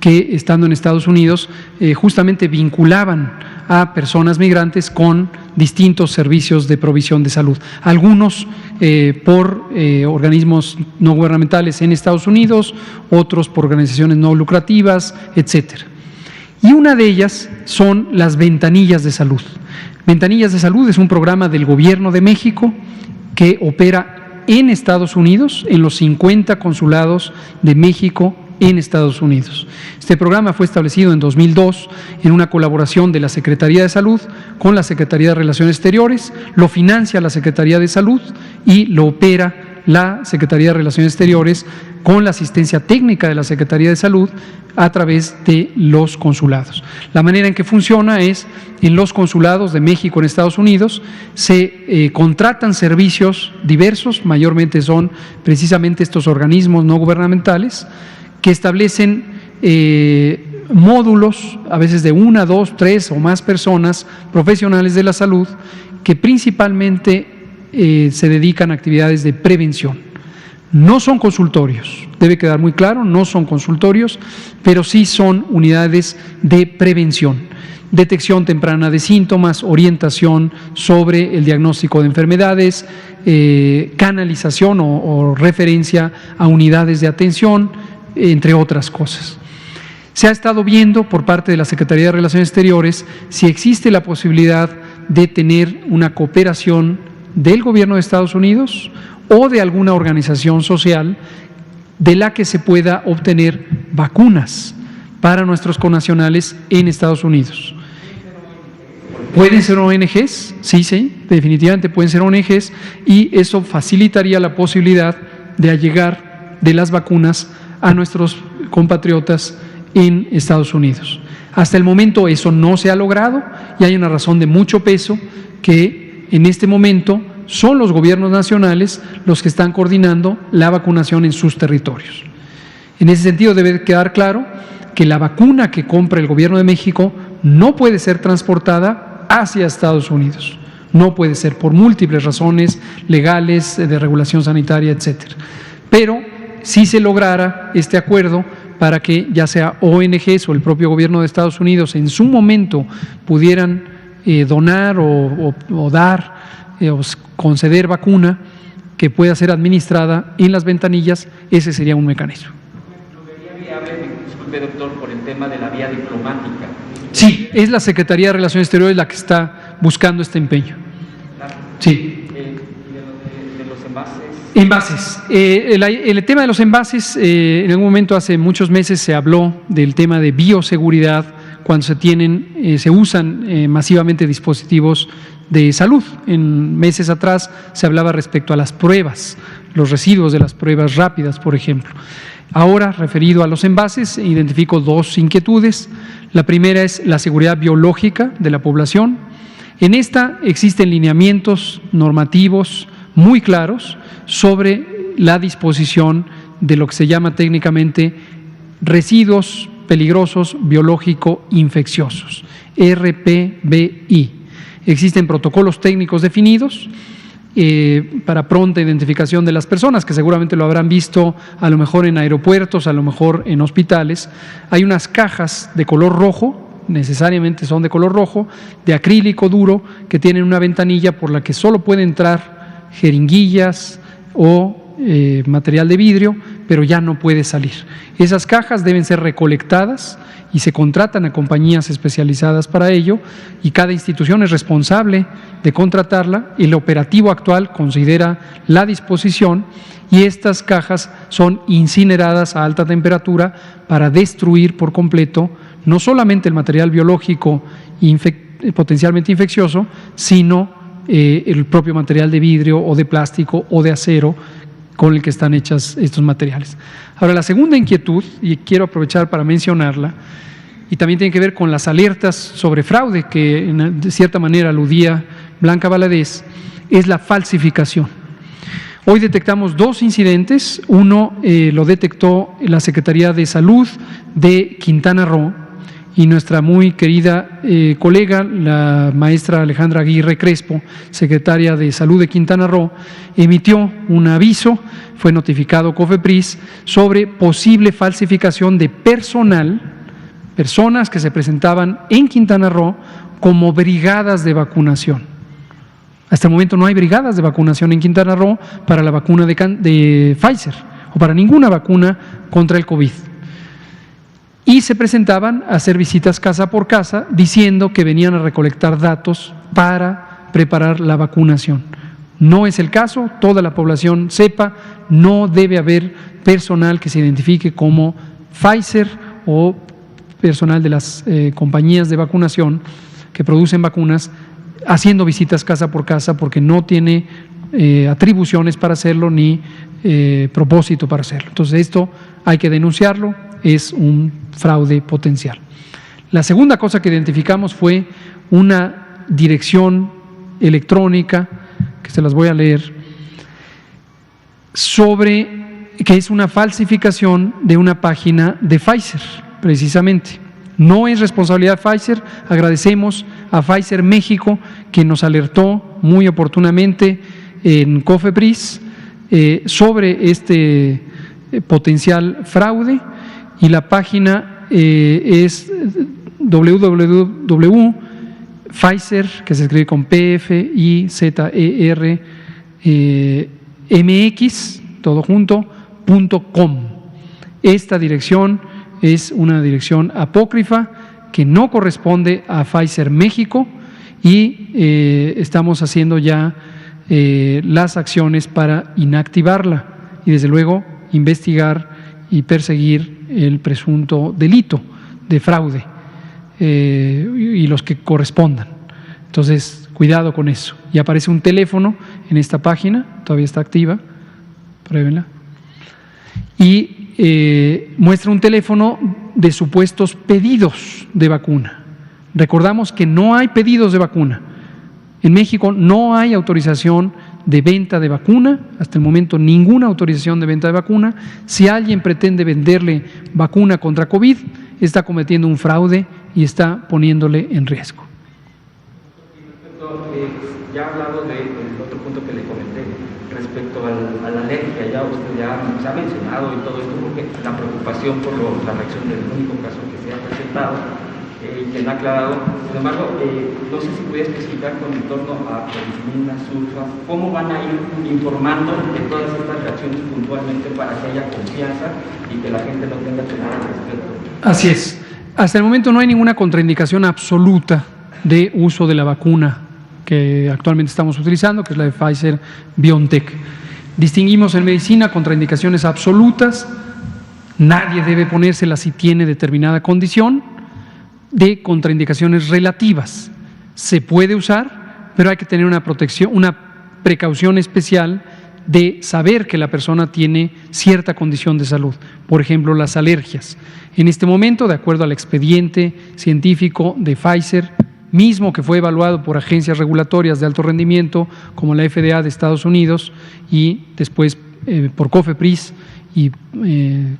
que, estando en Estados Unidos, justamente vinculaban a personas migrantes con distintos servicios de provisión de salud. Algunos por organismos no gubernamentales en Estados Unidos, otros por organizaciones no lucrativas, etcétera. Y una de ellas son las ventanillas de salud. Ventanillas de Salud es un programa del Gobierno de México que opera en Estados Unidos, en los 50 consulados de México en Estados Unidos. Este programa fue establecido en 2002 en una colaboración de la Secretaría de Salud con la Secretaría de Relaciones Exteriores, lo financia la Secretaría de Salud y lo opera la Secretaría de Relaciones Exteriores con la asistencia técnica de la Secretaría de Salud a través de los consulados. La manera en que funciona es, en los consulados de México en Estados Unidos se contratan servicios diversos, mayormente son precisamente estos organismos no gubernamentales, que establecen módulos, a veces de 1, 2, 3 o más personas, profesionales de la salud, que principalmente se dedican a actividades de prevención. No son consultorios, debe quedar muy claro, no son consultorios, pero sí son unidades de prevención, detección temprana de síntomas, orientación sobre el diagnóstico de enfermedades, canalización o referencia a unidades de atención, entre otras cosas. Se ha estado viendo por parte de la Secretaría de Relaciones Exteriores si existe la posibilidad de tener una cooperación del gobierno de Estados Unidos o de alguna organización social de la que se pueda obtener vacunas para nuestros connacionales en Estados Unidos. ¿Pueden ser ONGs? Sí, definitivamente pueden ser ONGs, y eso facilitaría la posibilidad de allegar de las vacunas a nuestros compatriotas en Estados Unidos. Hasta el momento eso no se ha logrado y hay una razón de mucho peso que en este momento son los gobiernos nacionales los que están coordinando la vacunación en sus territorios. En ese sentido debe quedar claro que la vacuna que compra el gobierno de México no puede ser transportada hacia Estados Unidos. No puede ser por múltiples razones legales, de regulación sanitaria, etcétera. Pero si se lograra este acuerdo para que ya sea ONGs o el propio gobierno de Estados Unidos en su momento pudieran donar o dar o conceder vacuna que pueda ser administrada en las ventanillas, ese sería un mecanismo. ¿Lo vería viable, disculpe doctor, por el tema de la vía diplomática? Sí, es la Secretaría de Relaciones Exteriores la que está buscando este empeño. Sí. ¿De los envases? Envases. El tema de los envases, en algún momento hace muchos meses se habló del tema de bioseguridad cuando se usan masivamente dispositivos de salud. En meses atrás se hablaba respecto a las pruebas, los residuos de las pruebas rápidas, por ejemplo. Ahora, referido a los envases, identifico dos inquietudes. La primera es la seguridad biológica de la población. En esta existen lineamientos normativos muy claros sobre la disposición de lo que se llama técnicamente residuos peligrosos biológico-infecciosos, RPBI. Existen protocolos técnicos definidos para pronta identificación de las personas, que seguramente lo habrán visto a lo mejor en aeropuertos, a lo mejor en hospitales. Hay unas cajas de color rojo, necesariamente son de color rojo, de acrílico duro, que tienen una ventanilla por la que solo puede entrar jeringuillas o material de vidrio, pero ya no puede salir. Esas cajas deben ser recolectadas y se contratan a compañías especializadas para ello, y cada institución es responsable de contratarla. El operativo actual considera la disposición y estas cajas son incineradas a alta temperatura para destruir por completo no solamente el material biológico potencialmente infeccioso, sino el propio material de vidrio o de plástico o de acero con el que están hechas estos materiales. Ahora, la segunda inquietud, y quiero aprovechar para mencionarla, y también tiene que ver con las alertas sobre fraude que de cierta manera aludía Blanca Valadez, es la falsificación. Hoy detectamos dos incidentes. Uno lo detectó la Secretaría de Salud de Quintana Roo, y nuestra muy querida colega, la maestra Alejandra Aguirre Crespo, secretaria de Salud de Quintana Roo, emitió un aviso, fue notificado COFEPRIS, sobre posible falsificación de personas que se presentaban en Quintana Roo como brigadas de vacunación. Hasta el momento no hay brigadas de vacunación en Quintana Roo para la vacuna de Pfizer o para ninguna vacuna contra el COVID. Y se presentaban a hacer visitas casa por casa diciendo que venían a recolectar datos para preparar la vacunación. No es el caso, toda la población sepa, no debe haber personal que se identifique como Pfizer o personal de las compañías de vacunación que producen vacunas haciendo visitas casa por casa, porque no tiene atribuciones para hacerlo ni propósito para hacerlo. Entonces esto hay que denunciarlo, es un fraude potencial. La segunda cosa que identificamos fue una dirección electrónica, que se las voy a leer, que es una falsificación de una página de Pfizer, precisamente. No es responsabilidad de Pfizer. Agradecemos a Pfizer México, que nos alertó muy oportunamente en COFEPRIS sobre este potencial fraude, y la página es www.pfizer, que se escribe con PFIZER MX, todo junto, .com. Esta dirección es una dirección apócrifa que no corresponde a Pfizer México, y estamos haciendo ya las acciones para inactivarla y desde luego investigar y perseguir el presunto delito de fraude y los que correspondan. Entonces, cuidado con eso. Y aparece un teléfono en esta página, todavía está activa, pruébenla, y muestra un teléfono de supuestos pedidos de vacuna. Recordamos que no hay pedidos de vacuna. En México no hay autorización de venta de vacuna, hasta el momento ninguna autorización de venta de vacuna. Si alguien pretende venderle vacuna contra COVID, está cometiendo un fraude y está poniéndole en riesgo. Ya ha hablado del otro punto que le comenté respecto a la alergia, ya usted ya se ha mencionado y todo esto, porque la preocupación por la reacción del único caso que se ha presentado, que no ha aclarado. Sin embargo, no sé si pudiera especificar con en torno a penicilina, sulfa, cómo van a ir informando de todas estas reacciones puntualmente para que haya confianza y que la gente no tenga temor al respecto. Así es. Hasta el momento no hay ninguna contraindicación absoluta de uso de la vacuna que actualmente estamos utilizando, que es la de Pfizer-BioNTech. Distinguimos en medicina contraindicaciones absolutas, nadie debe ponérsela si tiene determinada condición, de contraindicaciones relativas. Se puede usar, pero hay que tener una protección, una precaución especial de saber que la persona tiene cierta condición de salud. Por ejemplo, las alergias. En este momento, de acuerdo al expediente científico de Pfizer, mismo que fue evaluado por agencias regulatorias de alto rendimiento como la FDA de Estados Unidos y después por COFEPRIS, y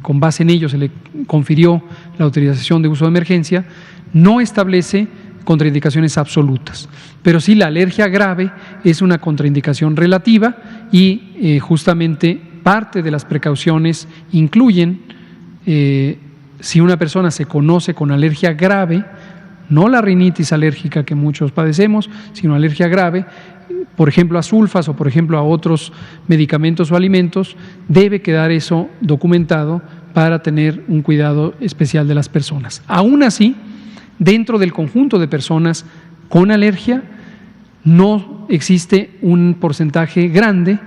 con base en ello se le confirió la autorización de uso de emergencia, no establece contraindicaciones absolutas, pero sí la alergia grave es una contraindicación relativa, y justamente parte de las precauciones incluyen, si una persona se conoce con alergia grave, no la rinitis alérgica que muchos padecemos, sino alergia grave, por ejemplo a sulfas o por ejemplo a otros medicamentos o alimentos, debe quedar eso documentado para tener un cuidado especial de las personas. Aún así, dentro del conjunto de personas con alergia, no existe un porcentaje grande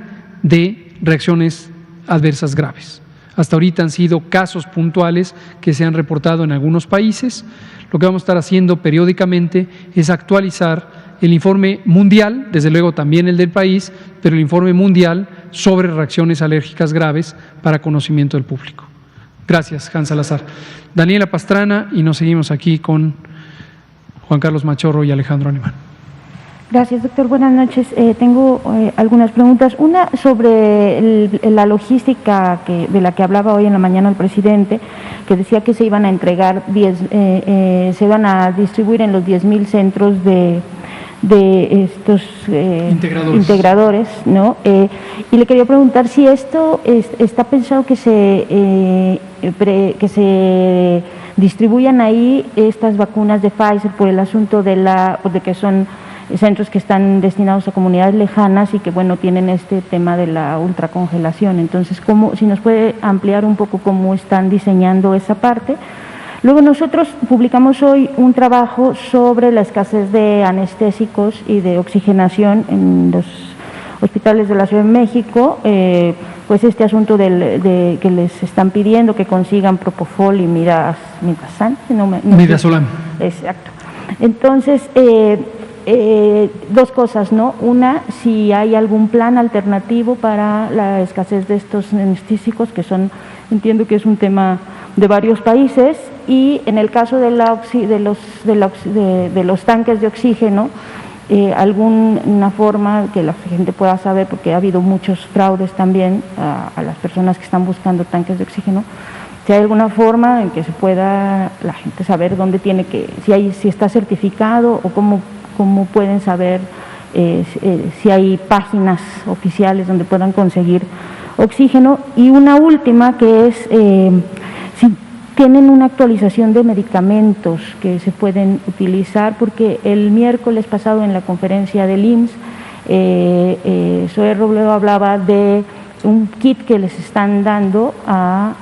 de reacciones adversas graves. Hasta ahorita han sido casos puntuales que se han reportado en algunos países. Lo que vamos a estar haciendo periódicamente es actualizar el informe mundial, desde luego también el del país, pero el informe mundial sobre reacciones alérgicas graves para conocimiento del público. Gracias, Hans Salazar. Daniela Pastrana, y nos seguimos aquí con Juan Carlos Machorro y Alejandro Alemán. Gracias, doctor. Buenas noches. Tengo algunas preguntas. Una sobre la logística de la que hablaba hoy en la mañana el presidente, que decía que se iban a entregar se iban a distribuir en los 10,000 centros de estos integradores, ¿no? Y le quería preguntar si esto está pensado que se distribuyan ahí estas vacunas de Pfizer por el asunto de que son centros que están destinados a comunidades lejanas y que, bueno, tienen este tema de la ultracongelación. Entonces, si nos puede ampliar un poco cómo están diseñando esa parte. Luego nosotros publicamos hoy un trabajo sobre la escasez de anestésicos y de oxigenación en los hospitales de la Ciudad de México, pues este asunto de que les están pidiendo que consigan Propofol y Midazolam. Midazolam. Exacto. Entonces, dos cosas, ¿no? Una, si hay algún plan alternativo para la escasez de estos anestésicos, que entiendo que es un tema de varios países, y en el caso de los tanques de oxígeno, alguna forma que la gente pueda saber, porque ha habido muchos fraudes también a las personas que están buscando tanques de oxígeno, Si hay alguna forma en que se pueda la gente saber dónde tiene que, si está certificado o cómo pueden saber si hay páginas oficiales donde puedan conseguir oxígeno. Y una última que es si tienen una actualización de medicamentos que se pueden utilizar, porque el miércoles pasado en la conferencia del IMSS, Zoe Robledo hablaba de un kit que les están dando a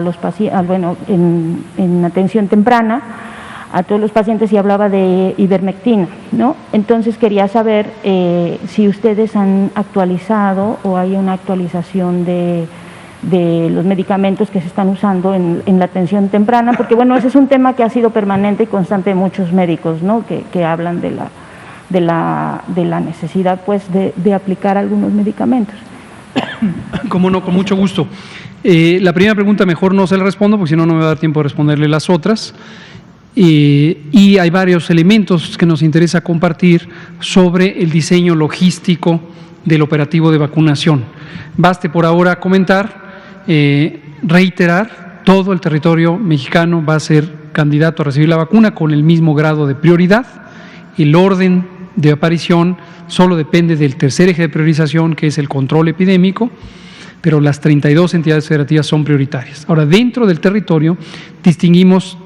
los pacientes, bueno, en atención temprana, a todos los pacientes, y hablaba de ivermectina, ¿no? Entonces quería saber si ustedes han actualizado o hay una actualización de los medicamentos que se están usando en la atención temprana, porque bueno, ese es un tema que ha sido permanente y constante de muchos médicos, ¿no? Que hablan de la necesidad, pues, de aplicar algunos medicamentos. Cómo no, con mucho gusto. La primera pregunta mejor no se la respondo, porque si no, no me va a dar tiempo de responderle las otras. Y hay varios elementos que nos interesa compartir sobre el diseño logístico del operativo de vacunación. Baste por ahora comentar, reiterar, todo el territorio mexicano va a ser candidato a recibir la vacuna con el mismo grado de prioridad. El orden de aparición solo depende del tercer eje de priorización, que es el control epidémico, pero las 32 entidades federativas son prioritarias. Ahora, dentro del territorio distinguimos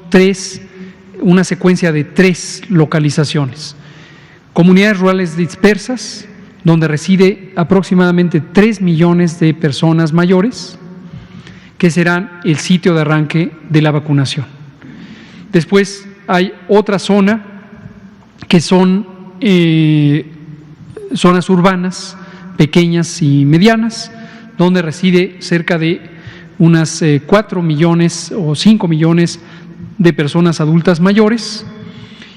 una secuencia de 3 localizaciones. Comunidades rurales dispersas, donde reside aproximadamente 3 millones de personas mayores, que serán el sitio de arranque de la vacunación. Después hay otra zona que son zonas urbanas, pequeñas y medianas, donde reside cerca de unas 4 millones o 5 millones de personas adultas mayores.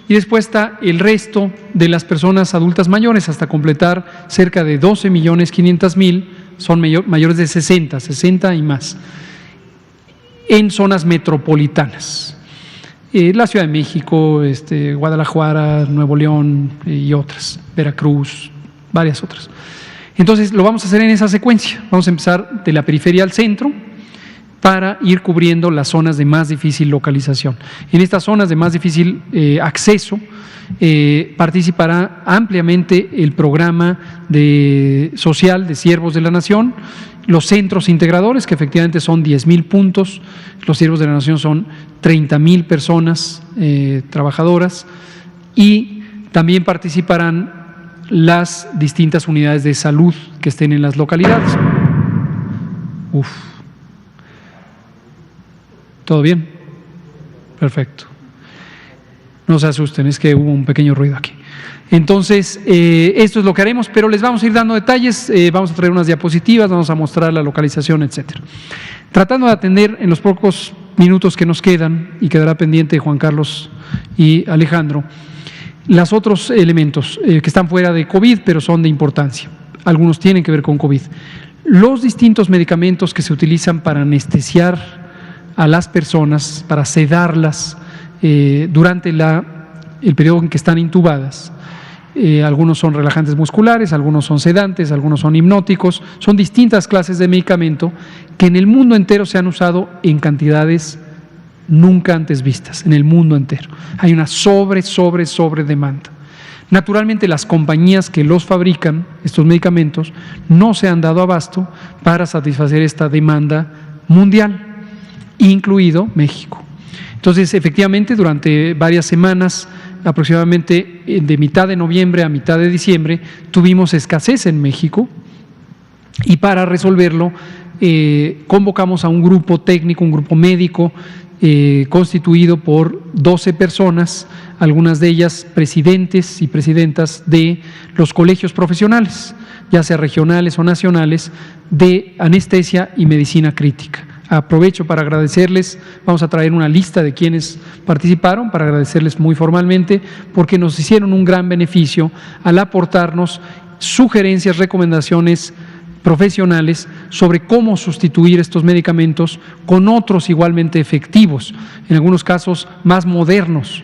Y después está el resto de las personas adultas mayores, hasta completar cerca de 12.500.000, son mayores de 60 y más, en zonas metropolitanas. La Ciudad de México, Guadalajara, Nuevo León y otras, Veracruz, varias otras. Entonces lo vamos a hacer en esa secuencia. Vamos a empezar de la periferia al centro para ir cubriendo las zonas de más difícil localización. En estas zonas de más difícil acceso participará ampliamente el programa social de Siervos de la Nación, los centros integradores, que efectivamente son 10,000 puntos, los Siervos de la Nación son 30,000 personas trabajadoras, y también participarán las distintas unidades de salud que estén en las localidades. ¿Todo bien? Perfecto. No se asusten, es que hubo un pequeño ruido aquí. Entonces, esto es lo que haremos, pero les vamos a ir dando detalles, vamos a traer unas diapositivas, vamos a mostrar la localización, etcétera. Tratando de atender en los pocos minutos que nos quedan, y quedará pendiente Juan Carlos y Alejandro, los otros elementos que están fuera de COVID, pero son de importancia. Algunos tienen que ver con COVID. Los distintos medicamentos que se utilizan para anestesiar a las personas, para sedarlas durante el periodo en que están intubadas. Algunos son relajantes musculares, algunos son sedantes, algunos son hipnóticos, son distintas clases de medicamento que en el mundo entero se han usado en cantidades nunca antes vistas, en el mundo entero. Hay una sobre demanda. Naturalmente, las compañías que los fabrican, estos medicamentos, no se han dado abasto para satisfacer esta demanda mundial, incluido México. Entonces, efectivamente, durante varias semanas, aproximadamente de mitad de noviembre a mitad de diciembre, tuvimos escasez en México, y para resolverlo convocamos a un grupo técnico, un grupo médico constituido por 12 personas, algunas de ellas presidentes y presidentas de los colegios profesionales, ya sea regionales o nacionales, de anestesia y medicina crítica. Aprovecho para agradecerles, vamos a traer una lista de quienes participaron, para agradecerles muy formalmente, porque nos hicieron un gran beneficio al aportarnos sugerencias, recomendaciones profesionales sobre cómo sustituir estos medicamentos con otros igualmente efectivos, en algunos casos más modernos,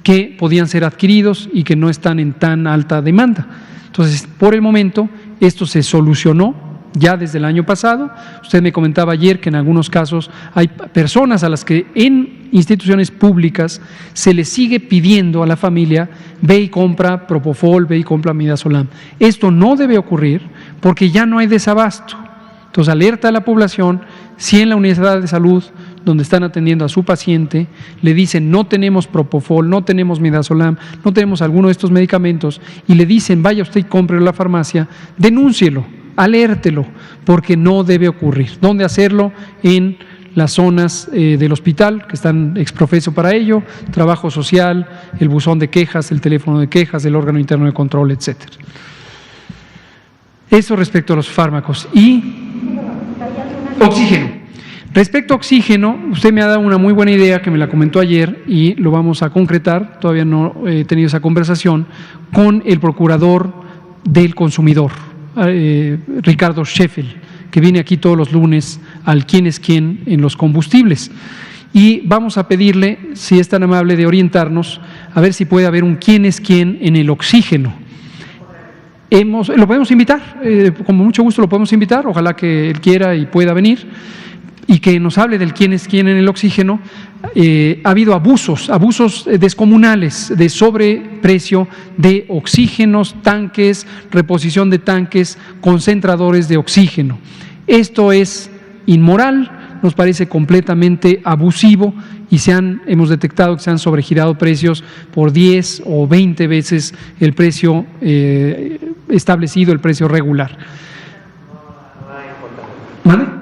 que podían ser adquiridos y que no están en tan alta demanda. Entonces, por el momento, esto se solucionó ya desde el año pasado. Usted me comentaba ayer que en algunos casos hay personas a las que en instituciones públicas se les sigue pidiendo a la familia: ve y compra Propofol, ve y compra Midazolam. Esto no debe ocurrir porque ya no hay desabasto. Entonces alerta a la población: si en la unidad de salud donde están atendiendo a su paciente le dicen no tenemos Propofol, no tenemos Midazolam, no tenemos alguno de estos medicamentos, y le dicen vaya usted y cómprelo a la farmacia, denúncielo, alértelo, porque no debe ocurrir. ¿Dónde hacerlo? En las zonas del hospital que están exprofeso para ello, trabajo social, el buzón de quejas, el teléfono de quejas, el órgano interno de control, etcétera. Eso respecto a los fármacos. Y oxígeno. Respecto a oxígeno, usted me ha dado una muy buena idea que me la comentó ayer y lo vamos a concretar. Todavía no he tenido esa conversación con el procurador del consumidor, Ricardo Scheffel, que viene aquí todos los lunes al quién es quién en los combustibles. Y vamos a pedirle, si es tan amable, de orientarnos a ver si puede haber un quién es quién en el oxígeno. Lo podemos invitar, con mucho gusto lo podemos invitar, ojalá que él quiera y pueda venir, y que nos hable del quién es quién en el oxígeno. Ha habido abusos descomunales de sobreprecio de oxígenos, tanques, reposición de tanques, concentradores de oxígeno. Esto es inmoral, nos parece completamente abusivo y hemos detectado que se han sobregirado precios por 10 o 20 veces el precio establecido, el precio regular. ¿Vale?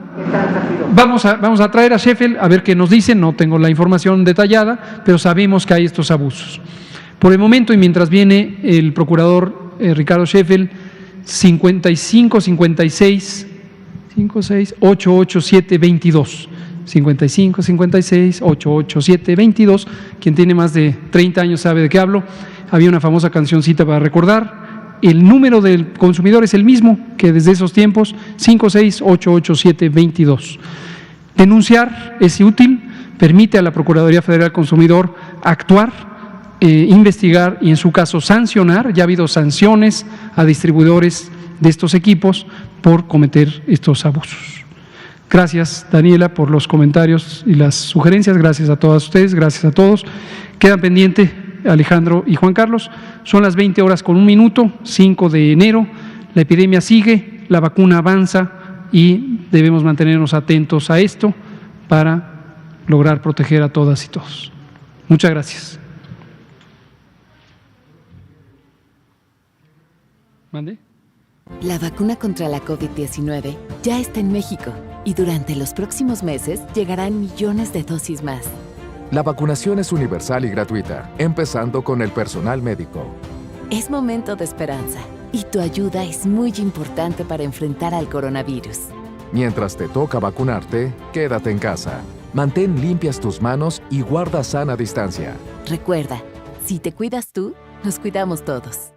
Vamos a traer a Scheffel a ver qué nos dicen. No tengo la información detallada, pero sabemos que hay estos abusos. Por el momento, y mientras viene el procurador Ricardo Scheffel, 55 56 887 22. 55 56 887 22. Quien tiene más de 30 años sabe de qué hablo. Había una famosa cancioncita para recordar. El número del consumidor es el mismo que desde esos tiempos, 56-887-22. Denunciar es útil, permite a la Procuraduría Federal del Consumidor actuar, investigar y en su caso sancionar. Ya ha habido sanciones a distribuidores de estos equipos por cometer estos abusos. Gracias, Daniela, por los comentarios y las sugerencias. Gracias a todas ustedes, gracias a todos. Quedan pendientes Alejandro y Juan Carlos. Son las 20:01, 5 de enero. La epidemia sigue, la vacuna avanza y debemos mantenernos atentos a esto para lograr proteger a todas y todos. Muchas gracias. ¿Mande? La vacuna contra la COVID-19 ya está en México y durante los próximos meses llegarán millones de dosis más. La vacunación es universal y gratuita, empezando con el personal médico. Es momento de esperanza y tu ayuda es muy importante para enfrentar al coronavirus. Mientras te toca vacunarte, quédate en casa. Mantén limpias tus manos y guarda sana distancia. Recuerda, si te cuidas tú, nos cuidamos todos.